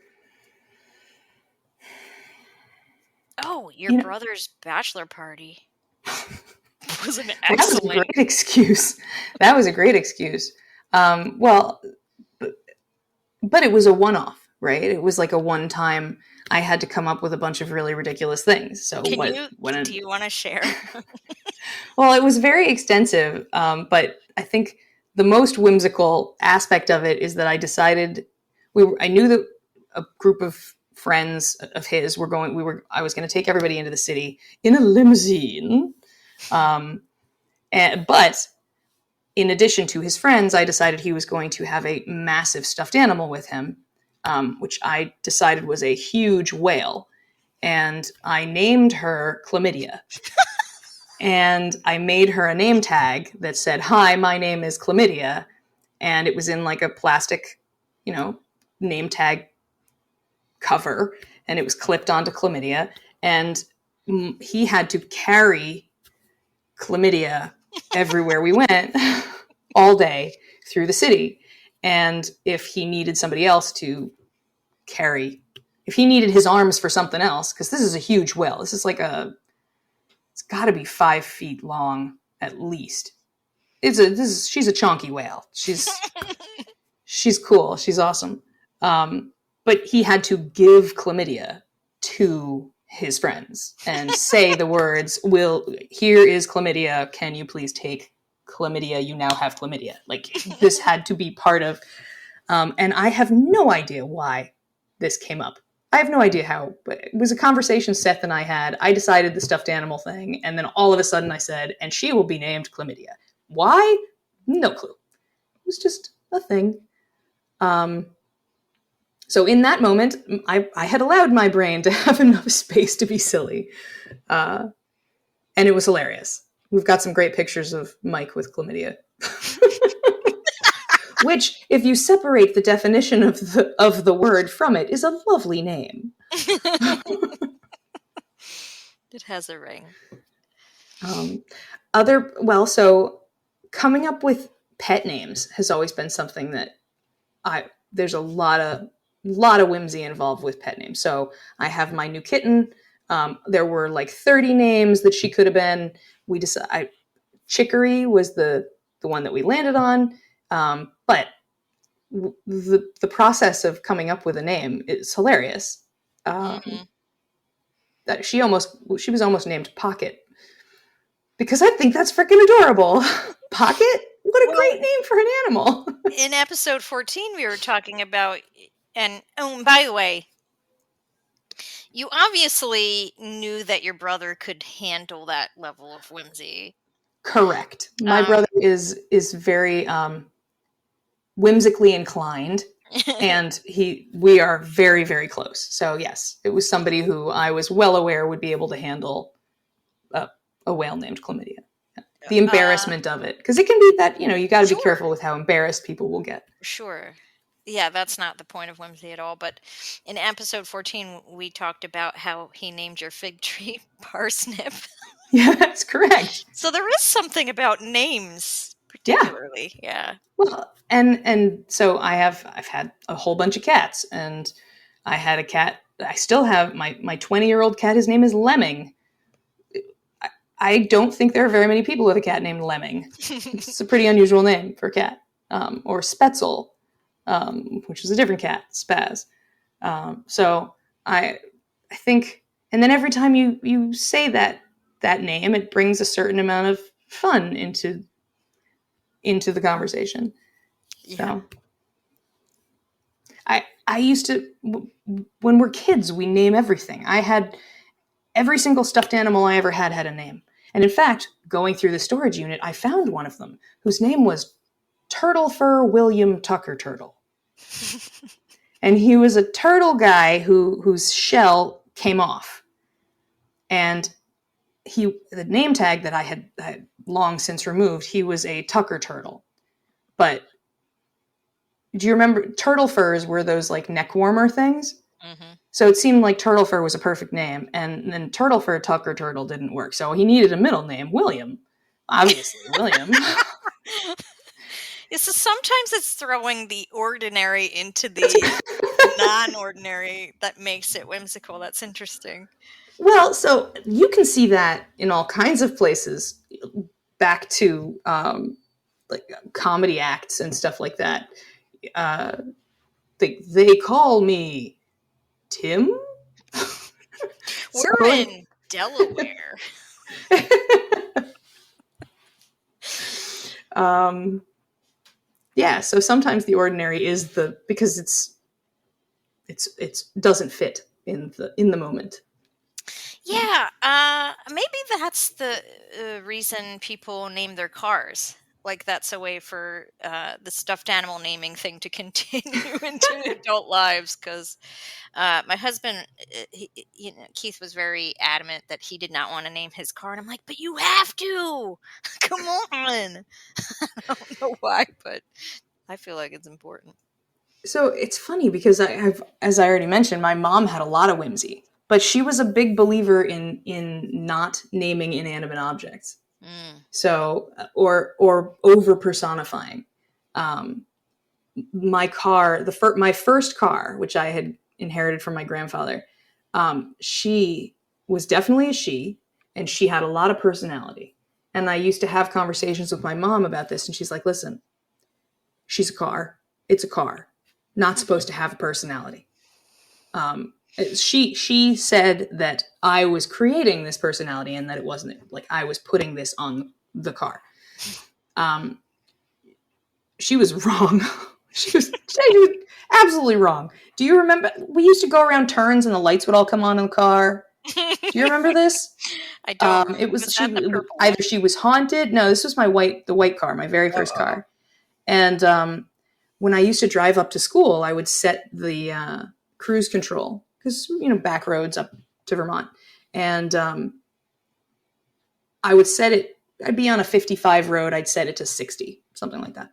Oh, your You know, brother's bachelor party was an well, that was a excellent. great excuse. That was a great excuse. Well, but it was a one-off, right? It was like a one-time. I had to come up with a bunch of really ridiculous things. So Can what? you do When? you want to share? Well, it was very extensive, but I think the most whimsical aspect of it is that I decided I knew that a group of friends of his were going. I was going to take everybody into the city in a limousine, but in addition to his friends, I decided he was going to have a massive stuffed animal with him, which I decided was a huge whale. And I named her Chlamydia. And I made her a name tag that said, "Hi, my name is Chlamydia." And it was in like a plastic, name tag cover. And it was clipped onto Chlamydia. And he had to carry Chlamydia everywhere we went all day through the city. And if he needed somebody else to carry, if he needed his arms for something else, because this is a huge whale, this is like it's got to be 5 feet long at least. She's a chonky whale. She's cool. She's awesome. But he had to give chlamydia to his friends and say the words, here is chlamydia. Can you please take chlamydia? You now have chlamydia. Like, this had to be part of, and I have no idea why this came up. I have no idea how, but it was a conversation Seth and I had. I decided the stuffed animal thing, and then all of a sudden I said, and she will be named Chlamydia. Why? No clue. It was just a thing. So in that moment, I had allowed my brain to have enough space to be silly. And it was hilarious. We've got some great pictures of Mike with chlamydia. Which, if you separate the definition of the word from it, is a lovely name. It has a ring. So coming up with pet names has always been something that there's a lot of whimsy involved with pet names. So I have my new kitten. There were like 30 names that she could have been. Chicory was the one that we landed on. But the process of coming up with a name is hilarious. That she was almost named Pocket, because I think that's freaking adorable. Pocket? What a great name for an animal. In episode 14, we were talking about, and by the way, you obviously knew that your brother could handle that level of whimsy. Correct. My brother is very whimsically inclined, and we are very, very close. So yes, it was somebody who I was well aware would be able to handle a whale named Chlamydia. The embarrassment of it, because it can be that, you got to be careful with how embarrassed people will get. Sure. Yeah, that's not the point of whimsy at all. But in episode 14, we talked about how he named your fig tree Parsnip. Yeah, that's correct. So there is something about names, particularly. Yeah. Well, and so I've had a whole bunch of cats, and I had a cat. I still have my 20-year-old cat. His name is Lemming. I don't think there are very many people with a cat named Lemming. It's a pretty unusual name for a cat. Or Spetzel, which is a different cat, Spaz. So I think, and then every time you say that name, it brings a certain amount of fun into into the conversation. Yeah. So I used to, when we're kids, we name everything. I had every single stuffed animal I ever had a name. And in fact, going through the storage unit, I found one of them whose name was Turtle Fur William Tucker Turtle. And he was a turtle guy whose shell came off. And the name tag that I had long since removed, he was a Tucker turtle. But do you remember turtle furs were those like neck warmer things? Mm-hmm. So it seemed like Turtle Fur was a perfect name, and then Turtle Fur Tucker Turtle didn't work. So he needed a middle name, William. Obviously, William. Yeah, so sometimes it's throwing the ordinary into the non-ordinary that makes it whimsical. That's interesting. Well, so you can see that in all kinds of places. Back to like comedy acts and stuff like that. They call me Tim. We're in Delaware. Yeah, so sometimes the ordinary is because it's doesn't fit in the moment. Yeah, maybe that's the reason people name their cars. Like that's a way for the stuffed animal naming thing to continue into adult lives. Because my husband, Keith was very adamant that he did not want to name his car, and I'm like, "But you have to! Come on!" I don't know why, but I feel like it's important. So it's funny because as I already mentioned, my mom had a lot of whimsy, but she was a big believer in not naming inanimate objects. Mm. So or over personifying. My car, my first car, which I had inherited from my grandfather, she was definitely a she, and she had a lot of personality. And I used to have conversations with my mom about this, and she's like, "Listen, she's a car. It's a car. Not supposed to have a personality." She said that I was creating this personality and that it wasn't like I was putting this on the car. She was wrong. she was absolutely wrong. Do you remember? We used to go around turns and the lights would all come on in the car. Do you remember this? I don't. It was that the purple either one? she was haunted. No, this was the white car, my very first car. And when I used to drive up to school, I would set the cruise control because back roads up to Vermont, and I would set it. I'd be on a 55 road. I'd set it to 60, something like that.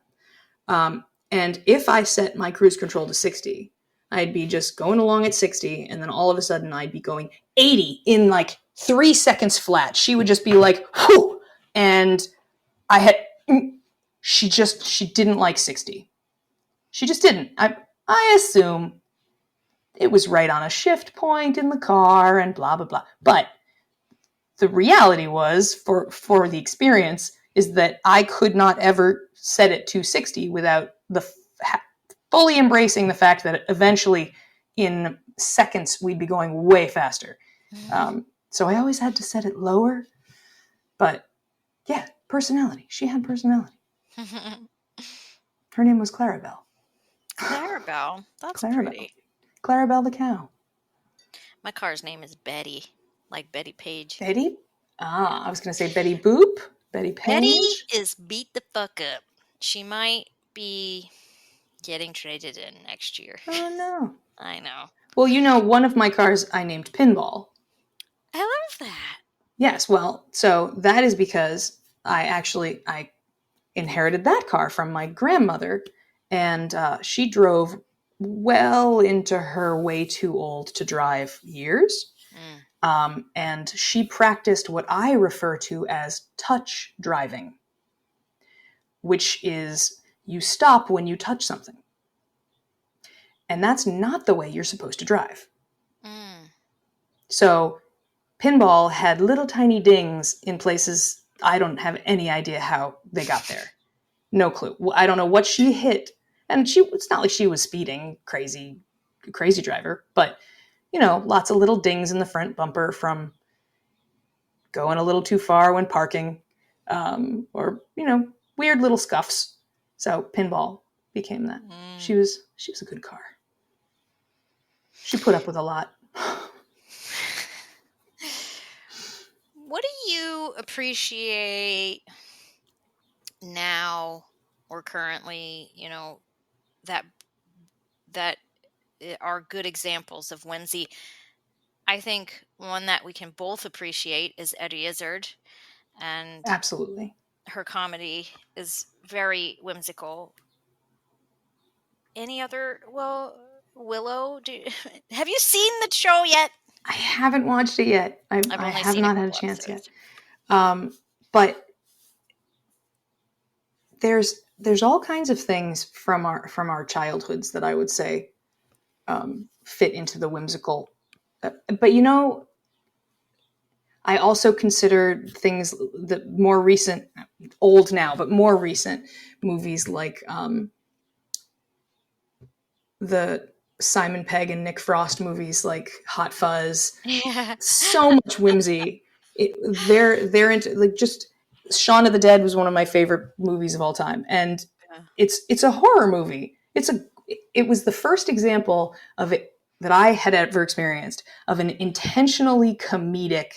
And if I set my cruise control to 60, I'd be just going along at 60, and then all of a sudden I'd be going 80 in like 3 seconds flat. She would just be like, whew, and she didn't like 60. She just didn't. I assume it was right on a shift point in the car and blah, blah, blah. But the reality was, for the experience, is that I could not ever set it to 60 without fully embracing the fact that eventually in seconds we'd be going way faster. So I always had to set it lower. But yeah, personality. She had personality. Her name was Clarabelle. Clarabelle. That's Clarabelle. pretty. Clarabelle the cow. My car's name is Betty, like Betty Page. Betty? I was going to say Betty Boop. Betty Page. Betty is beat the fuck up. She might be getting traded in next year. Oh, no. I know. Well, one of my cars I named Pinball. I love that. Yes, well, so that is because I inherited that car from my grandmother, and she drove well into her way too old to drive years. And she practiced what I refer to as touch driving, which is you stop when you touch something. And that's not the way you're supposed to drive. So Pinball had little tiny dings in places I don't have any idea how they got there. No clue. I don't know what she hit. And it's not like she was speeding, crazy driver, but lots of little dings in the front bumper from going a little too far when parking, or weird little scuffs. So Pinball became that. She was a good car. She put up with a lot. What do you appreciate now or currently, that that are good examples of Whimsy? I think one that we can both appreciate is Eddie Izzard, and Absolutely. her comedy is very whimsical. Any other? Well, Willow, have you seen the show yet? I haven't watched it yet. I've I only have seen a not had a couple chance yet. episodes. But there's all kinds of things from our childhoods that I would say fit into the whimsical. But I also consider things the more recent, old now, but more recent movies like the Simon Pegg and Nick Frost movies like Hot Fuzz. Yeah. So much whimsy. They're into, like, just Shaun of the Dead was one of my favorite movies of all time, and it's a horror movie. It was the first example of it that I had ever experienced of an intentionally comedic,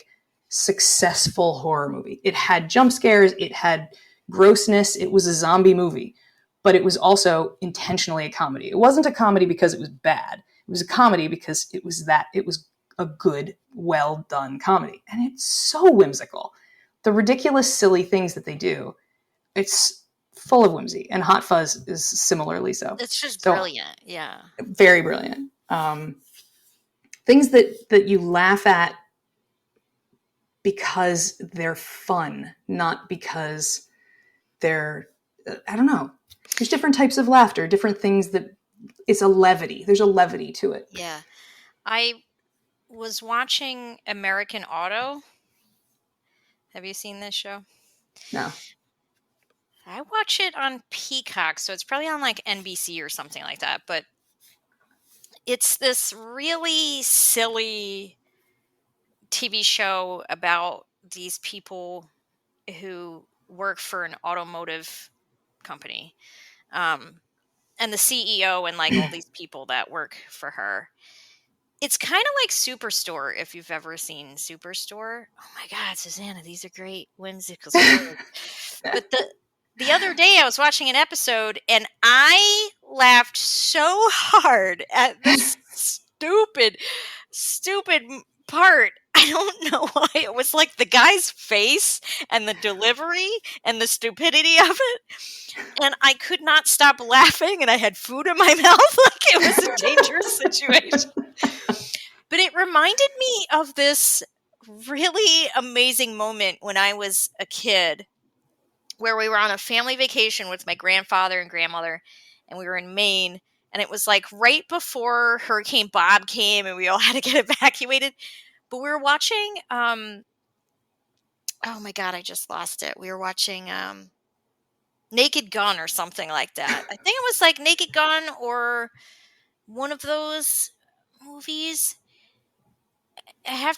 successful horror movie. It had jump scares, it had grossness, it was a zombie movie, but it was also intentionally a comedy. It wasn't a comedy because it was bad. It was a comedy because it was a good, well done comedy. And it's so whimsical. The ridiculous, silly things that they do, it's full of whimsy. And Hot Fuzz is similarly so. It's just So, brilliant. Yeah. very brilliant. Things that you laugh at because they're fun, not because they're, I don't know. There's different types of laughter, different things that it's a levity. There's a levity to it. Yeah. I was watching American Auto. Have you seen this show? No. I watch it on Peacock, so it's probably on like NBC or something like that. But it's this really silly TV show about these people who work for an automotive company. And the CEO and like all these people that work for her. It's kind of like Superstore, if you've ever seen Superstore. Oh my God, Susanna, these are great whimsical stories. But the other day I was watching an episode and I laughed so hard at this stupid part. I don't know why. It was like the guy's face and the delivery and the stupidity of it. And I could not stop laughing and I had food in my mouth like it was a dangerous situation. But it reminded me of this really amazing moment when I was a kid where we were on a family vacation with my grandfather and grandmother, and we were in Maine. And it was like right before Hurricane Bob came and we all had to get evacuated. But we were watching, oh my God, I just lost it. We were watching Naked Gun or something like that. I think it was like Naked Gun or one of those movies. I have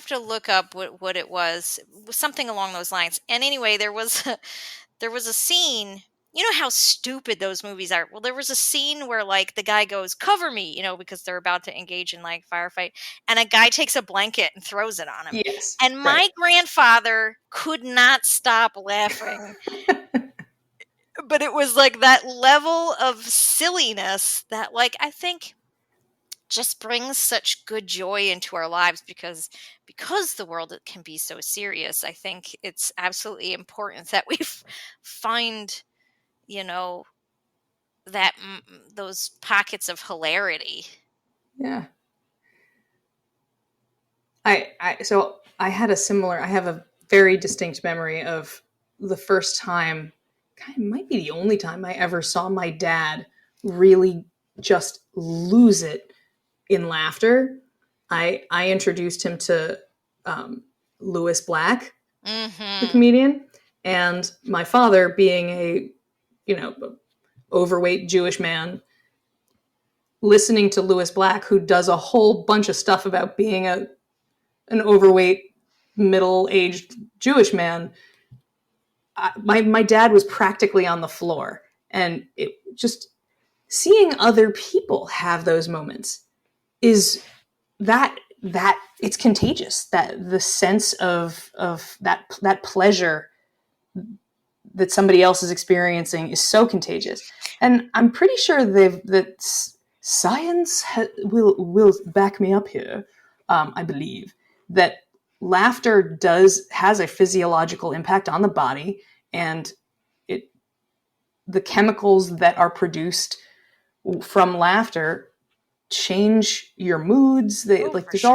to look up what it was. It was something along those lines. And anyway, there was a scene. You know how stupid those movies are. Well, there was a scene where like the guy goes, "Cover me," because they're about to engage in like firefight, and a guy takes a blanket and throws it on him. Yes. And my grandfather could not stop laughing. But it was like that level of silliness that like I think just brings such good joy into our lives because the world can be so serious. I think it's absolutely important that we find, that those pockets of hilarity. Yeah. So I have a very distinct memory of the first time, kind of might be the only time I ever saw my dad really just lose it in laughter. I introduced him to Lewis Black, the comedian, and my father, being a overweight Jewish man, listening to Lewis Black, who does a whole bunch of stuff about being an overweight middle-aged Jewish man, my dad was practically on the floor, and it just seeing other people have those moments is that it's contagious. That the sense of that pleasure that somebody else is experiencing is so contagious. And I'm pretty sure that science will back me up here. I believe that laughter has a physiological impact on the body, and it the chemicals that are produced from laughter change your moods. There's sure.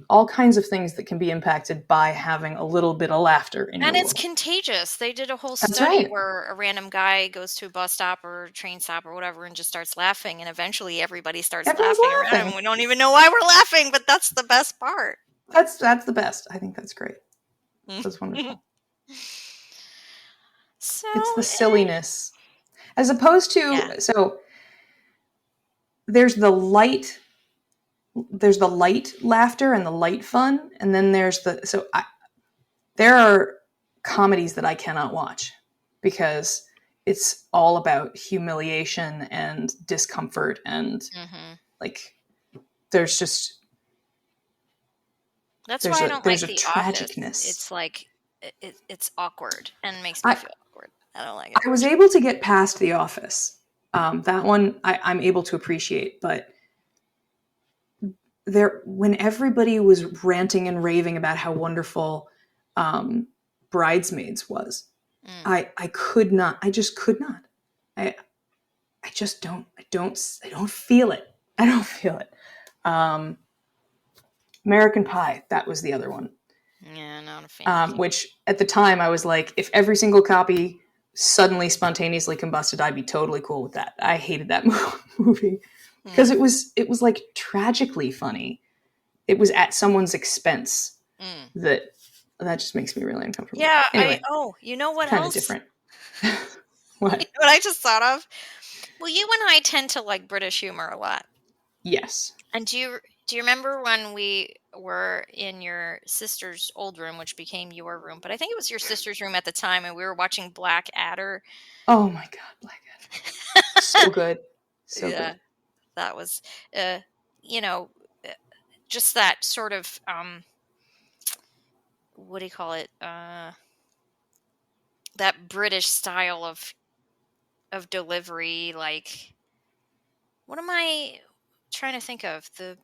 all kinds of things that can be impacted by having a little bit of laughter in your And it's world. contagious. They did a whole That's study right. where a random guy goes to a bus stop or a train stop or whatever and just starts laughing, and eventually everybody starts Everyone's laughing around him. laughing. We don't even know why we're laughing, but that's the best part. That's the best. I think that's great. That's wonderful. So It's the silliness. As opposed to, so there's the light laughter and the light fun, and then there are comedies that I cannot watch because it's all about humiliation and discomfort, and like there's just that's why I don't like The Office. tragicness. It's like it's awkward and makes me feel awkward. I don't like it. I was able to get past The Office. That one I'm able to appreciate, but when everybody was ranting and raving about how wonderful Bridesmaids was, I could not. I just could not. I just don't. I don't feel it. I don't feel it. American Pie. That was the other one. Yeah, not a fan. Which at the time I was like, if every single copy suddenly spontaneously combusted, I'd be totally cool with that. I hated that movie because it was like tragically funny. It was at someone's expense. That just makes me really uncomfortable. Yeah. Anyway, you know what kind else? of different. What? You know what I just thought of? Well, you and I tend to like British humor a lot. Yes. And do you remember when we were in your sister's old room, which became your room? But I think it was your sister's room at the time, and we were watching Blackadder. Oh my God, Blackadder! So good, so good. That was, just that sort of what do you call it? That British style of delivery. Like, what am I trying to think of? The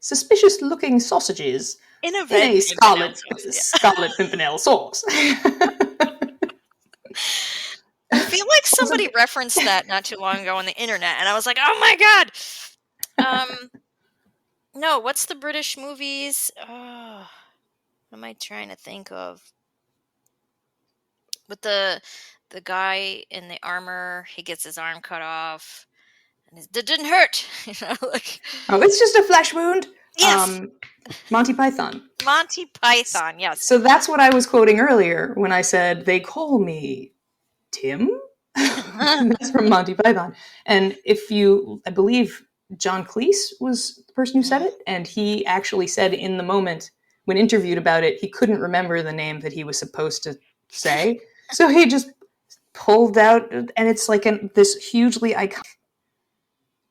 suspicious-looking sausages in a scarlet pimpernel sauce. I feel like somebody referenced that not too long ago on the internet, and I was like, "Oh my God!" No, what's the British movies? Oh, what am I trying to think of? With the guy in the armor, he gets his arm cut off, and it didn't hurt. Oh, it's just a flesh wound. Yes. Monty Python. Monty Python, yes. So that's what I was quoting earlier when I said, they call me Tim? That's from Monty Python. And I believe John Cleese was the person who said it, and he actually said in the moment, when interviewed about it, he couldn't remember the name that he was supposed to say. So he just pulled out, and it's like this hugely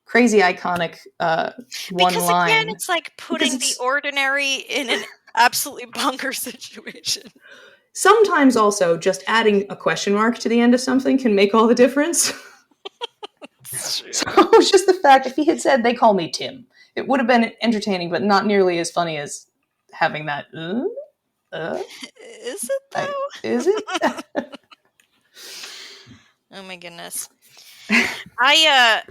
crazy iconic one because line. Again, it's like putting the ordinary in an absolutely bonkers situation. Sometimes also just adding a question mark to the end of something can make all the difference. So it was just the fact, if he had said, they call me Tim, it would have been entertaining, but not nearly as funny as having that. Is it though? Is it? Oh my goodness. I'm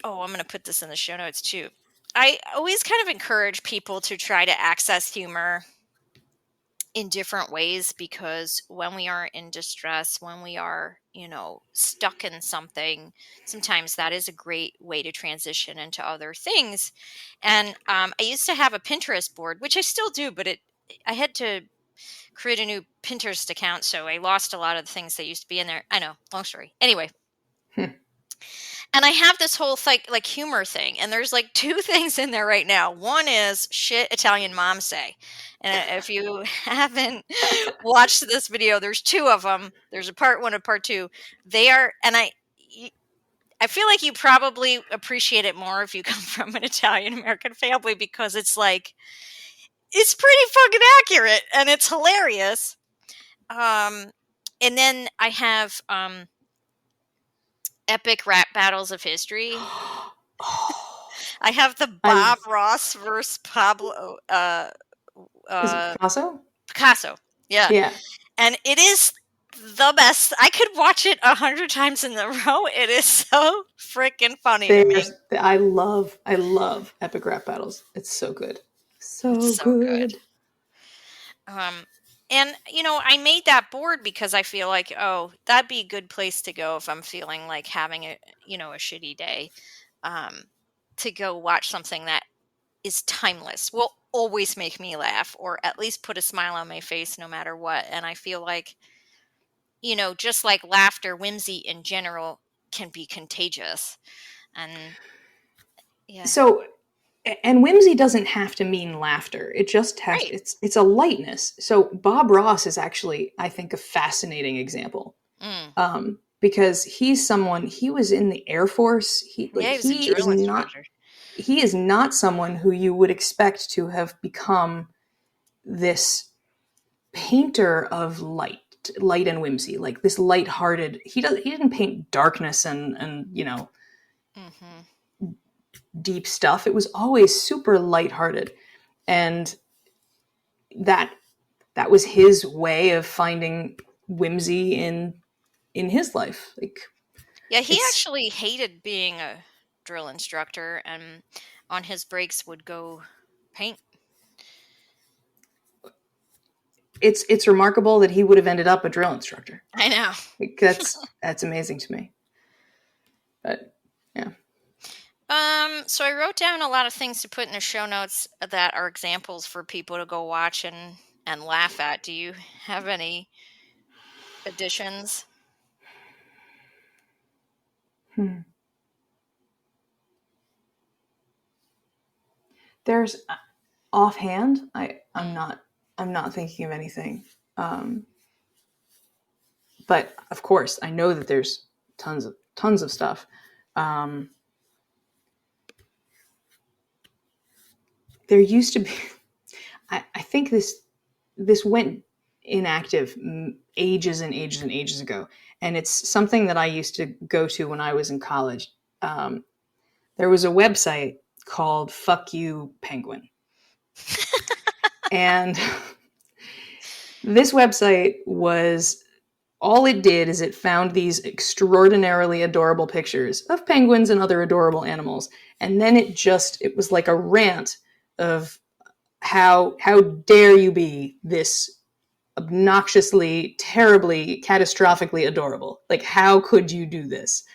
going to put this in the show notes too. I always kind of encourage people to try to access humor in different ways, because when we are in distress, when we are, stuck in something, sometimes that is a great way to transition into other things. And I used to have a Pinterest board, which I still do, but I had to create a new Pinterest account, so I lost a lot of the things that used to be in there. I know, long story. Anyway. And I have this whole like humor thing, and there's like two things in there right now. One is shit Italian moms say. And if you haven't watched this video, there's two of them. There's a part one and part two. They are, and I feel like you probably appreciate it more if you come from an Italian American family, because it's like, it's pretty fucking accurate and it's hilarious. And then I have epic rap battles of history. I have the Bob Ross versus Pablo is it Picasso? Picasso. Yeah. Yeah. And it is the best. I could watch it 100 times in a row. It is so freaking funny to me. I love epic rap battles. It's so good. So good. And I made that board because I feel like, oh, that'd be a good place to go if I'm feeling like having a shitty day, to go watch something that is timeless, will always make me laugh, or at least put a smile on my face no matter what. And I feel like, just like laughter, whimsy in general can be contagious. And yeah. So, and whimsy doesn't have to mean laughter. It just has, Right. it's a lightness. So Bob Ross is actually, I think, a fascinating example. Because he's someone, he was in the Air Force. He is not someone who you would expect to have become this painter of light and whimsy, like this lighthearted. He didn't paint darkness and deep stuff. It was always super lighthearted, and that was his way of finding whimsy in his life. Like, yeah, he actually hated being a drill instructor, and on his breaks would go paint. It's remarkable that he would have ended up a drill instructor. I know. Like, that's amazing to me. But yeah. So I wrote down a lot of things to put in the show notes that are examples for people to go watch and laugh at. Do you have any additions? There's offhand, I'm not thinking of anything. But of course, I know that there's tons of stuff. There used to be, I think this went inactive ages and ages and ages ago, and it's something that I used to go to when I was in college. There was a website called Fuck You Penguin. And this website was, all it did is it found these extraordinarily adorable pictures of penguins and other adorable animals. And then it was like a rant of how dare you be this obnoxiously, terribly, catastrophically adorable. Like, how could you do this?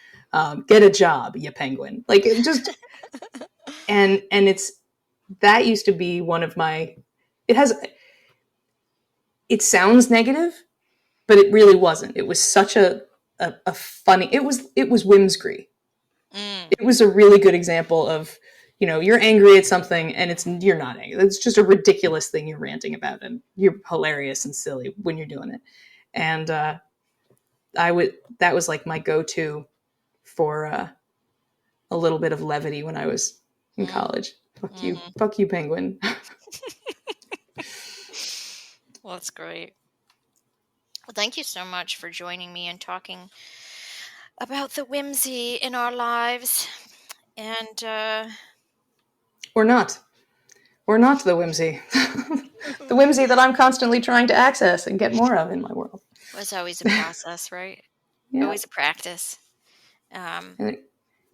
Get a job, you penguin. Like, it just, and it's, that used to be one of my, it sounds negative, but it really wasn't. It was such a funny, it was whimsy. It was a really good example of, you're angry at something and you're not angry. It's just a ridiculous thing you're ranting about, and you're hilarious and silly when you're doing it. And that was like my go-to for a little bit of levity when I was in college. Fuck you, penguin. Well, that's great. Well, thank you so much for joining me and talking about the whimsy in our lives. And or not the whimsy. The whimsy that I'm constantly trying to access and get more of in my world. It's always a process, right? Yeah. Always a practice. And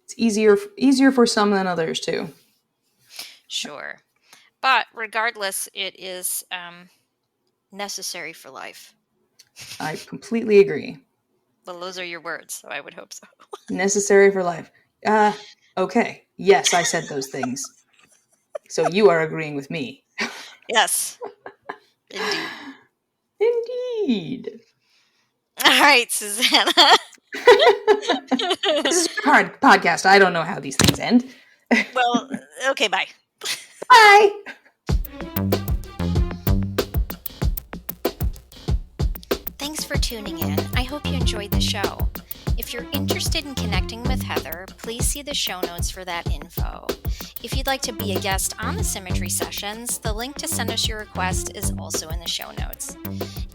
it's easier for some than others too. Sure. But regardless, it is necessary for life. I completely agree. Well, those are your words, so I would hope so. Necessary for life. Okay. Yes, I said those things. So you are agreeing with me. Yes. Indeed. Indeed. All right, Susanna. This is your podcast. I don't know how these things end. Well, okay, bye. Bye. Thanks for tuning in. I hope you enjoyed the show. If you're interested in connecting with Heather, please see the show notes for that info. If you'd like to be a guest on the Symmetry Sessions, the link to send us your request is also in the show notes.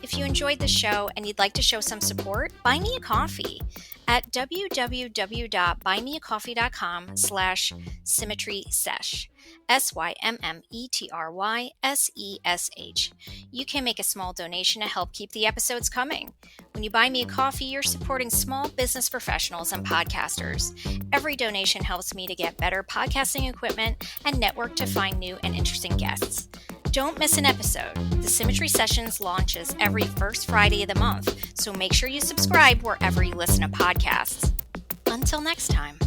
If you enjoyed the show and you'd like to show some support, buy me a coffee at www.buymeacoffee.com/symmetrysesh. SYMMETRYSESH. You can make a small donation to help keep the episodes coming. When you buy me a coffee, you're supporting small business professionals and podcasters. Every donation helps me to get better podcasting equipment and network to find new and interesting guests. Don't miss an episode. The Symmetry Sessions launches every first Friday of the month, so make sure you subscribe wherever you listen to podcasts. Until next time.